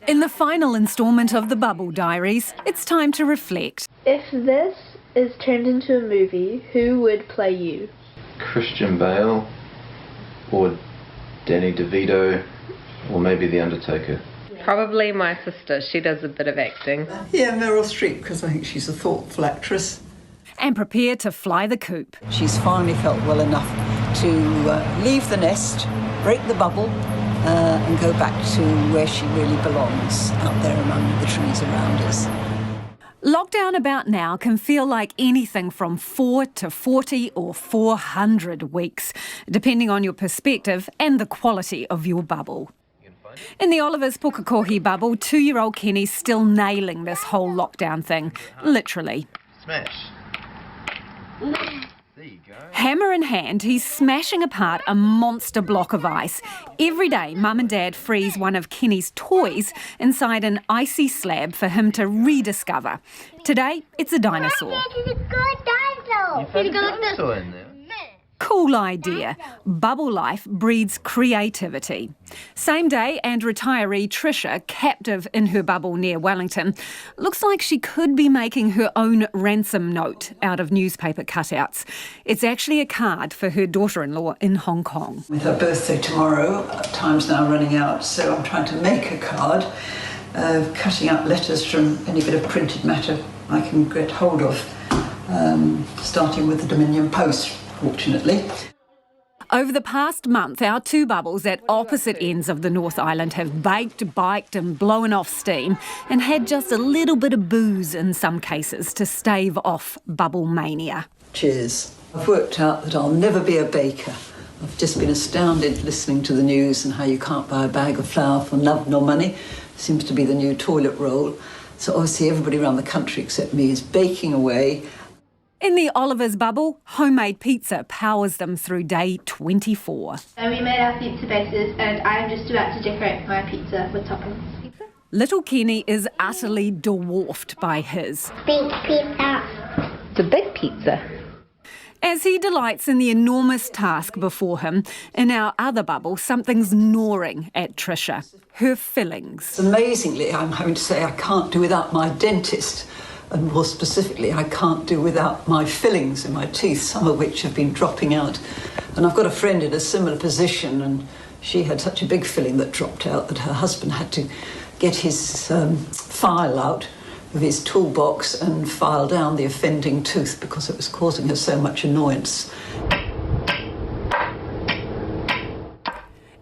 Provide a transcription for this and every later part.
In the final instalment of the Bubble Diaries, it's time to reflect. If this is turned into a movie, who would play you? Christian Bale, or Danny DeVito, or maybe The Undertaker. Probably my sister. She does a bit of acting. Yeah, Meryl Streep, because I think she's a thoughtful actress. And prepare to fly the coop. She's finally felt well enough to leave the nest, break the bubble, and go back to where she really belongs, out there among the trees around us. Lockdown about now can feel like anything from 4 to 40 or 400 weeks, depending on your perspective and the quality of your bubble. In the Oliver's Pukekohe bubble, 2-year-old Kenny's still nailing this whole lockdown thing, literally. Smash. There you go. Hammer in hand, he's smashing apart a monster block of ice. Every day, Mum and Dad freeze one of Kenny's toys inside an icy slab for him to rediscover. Today, it's a dinosaur. You found a dinosaur in there. Cool idea. Bubble life breeds creativity. Same day, and retiree Tricia, captive in her bubble near Wellington, looks like she could be making her own ransom note out of newspaper cutouts. It's actually a card for her daughter-in-law in Hong Kong. With her birthday tomorrow, time's now running out, so I'm trying to make a card, cutting out letters from any bit of printed matter I can get hold of, starting with the Dominion Post, fortunately. Over the past month, our two bubbles at opposite ends of the North Island have baked, biked and blown off steam and had just a little bit of booze in some cases to stave off bubble mania. Cheers. I've worked out that I'll never be a baker. I've just been astounded listening to the news and how you can't buy a bag of flour for love nor money. Seems to be the new toilet roll. So obviously everybody around the country except me is baking away. In the Oliver's bubble, homemade pizza powers them through day 24. And we made our pizza bases, and I'm just about to decorate my pizza with toppings. Little Kenny is utterly dwarfed by his. Big pizza. It's a big pizza. As he delights in the enormous task before him, in our other bubble, something's gnawing at Tricia. Her fillings. Amazingly, I'm having to say I can't do without my dentist. And more specifically, I can't do without my fillings in my teeth, some of which have been dropping out. And I've got a friend in a similar position, and she had such a big filling that dropped out that her husband had to get his file out of his toolbox and file down the offending tooth because it was causing her so much annoyance.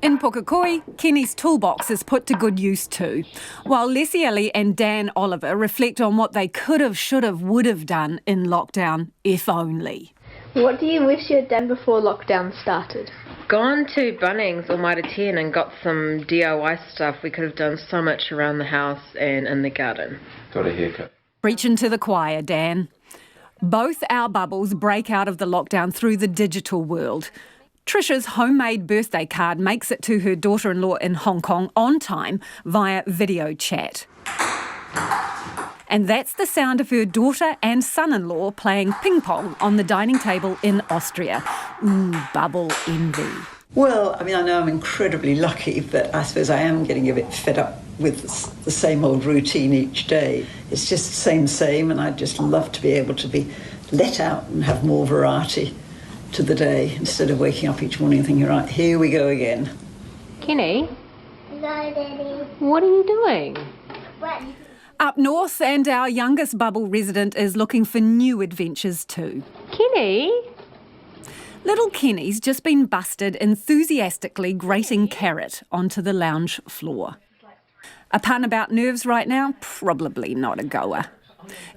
In Pukekohe, Kenny's toolbox is put to good use too, while Lesieli and Dan Oliver reflect on what they could have, should have, would have done in lockdown, if only. What do you wish you had done before lockdown started? Gone to Bunnings or Mitre 10 and got some DIY stuff. We could have done so much around the house and in the garden. Got a haircut. Preaching to the choir, Dan. Both our bubbles break out of the lockdown through the digital world. Tricia's homemade birthday card makes it to her daughter-in-law in Hong Kong on time via video chat. And that's the sound of her daughter and son-in-law playing ping-pong on the dining table in Austria. Ooh, bubble envy. Well, I mean, I know I'm incredibly lucky, but I suppose I am getting a bit fed up with the same old routine each day. It's just the same, and I'd just love to be able to be let out and have more variety to the day instead of waking up each morning and thinking, right, here we go again. Kenny, No, Daddy. what are you doing? What? Up north, and our youngest bubble resident is looking for new adventures too. Kenny? Little Kenny's just been busted enthusiastically grating carrot onto the lounge floor. A pun about nerves right now? Probably not a goer.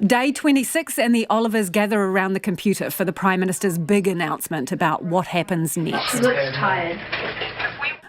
Day 26 and the Olivers gather around the computer for the Prime Minister's big announcement about what happens next. She looks tired.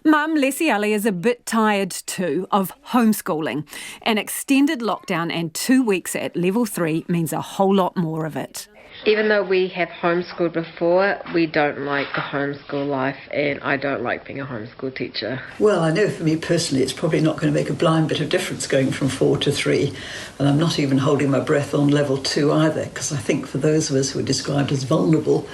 Mum, Lesieli, is a bit tired too of homeschooling. An extended lockdown and 2 weeks at level 3 means a whole lot more of it. Even though we have homeschooled before, we don't like the homeschool life, and I don't like being a homeschool teacher. Well, I know for me personally it's probably not going to make a blind bit of difference going from 4 to 3, and I'm not even holding my breath on level 2 either, because I think for those of us who are described as vulnerable,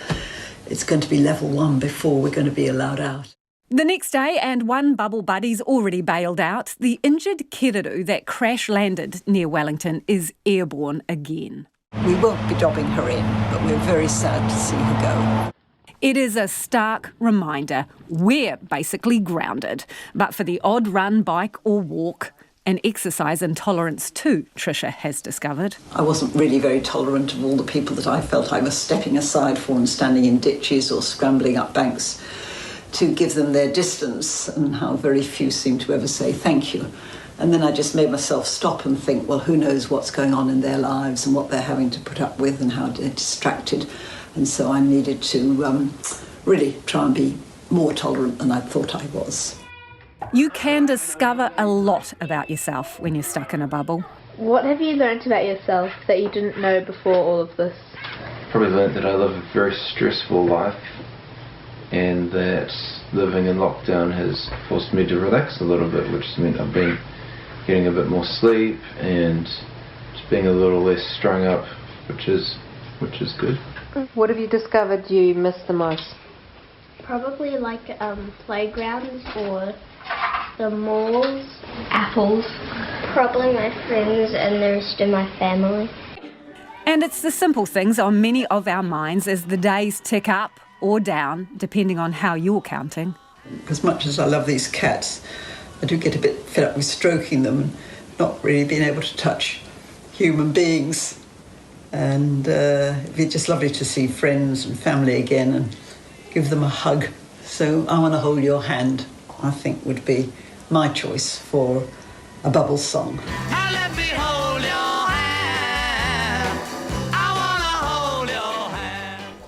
it's going to be level 1 before we're going to be allowed out. The next day, and one bubble buddy's already bailed out, the injured kiriru that crash-landed near Wellington is airborne again. We won't be dobbing her in, but we're very sad to see her go. It is a stark reminder we're basically grounded, but for the odd run, bike or walk, an exercise intolerance too, Tricia has discovered. I wasn't really very tolerant of all the people that I felt I was stepping aside for and standing in ditches or scrambling up banks to give them their distance, and how very few seem to ever say thank you. And then I just made myself stop and think, well, who knows what's going on in their lives and what they're having to put up with and how they're distracted. And so I needed to really try and be more tolerant than I thought I was. You can discover a lot about yourself when you're stuck in a bubble. What have you learnt about yourself that you didn't know before all of this? Probably learnt that I live a very stressful life, and that living in lockdown has forced me to relax a little bit, which has meant I've been getting a bit more sleep and just being a little less strung up, which is good. What have you discovered you miss the most? Probably like playgrounds or the malls. Apples. Probably my friends and the rest of my family. And it's the simple things on many of our minds as the days tick up or down, depending on how you're counting. As much as I love these cats, I do get a bit fed up with stroking them and not really being able to touch human beings. And it'd be just lovely to see friends and family again and give them a hug. So I Want to Hold Your Hand, I think, would be my choice for a bubble song.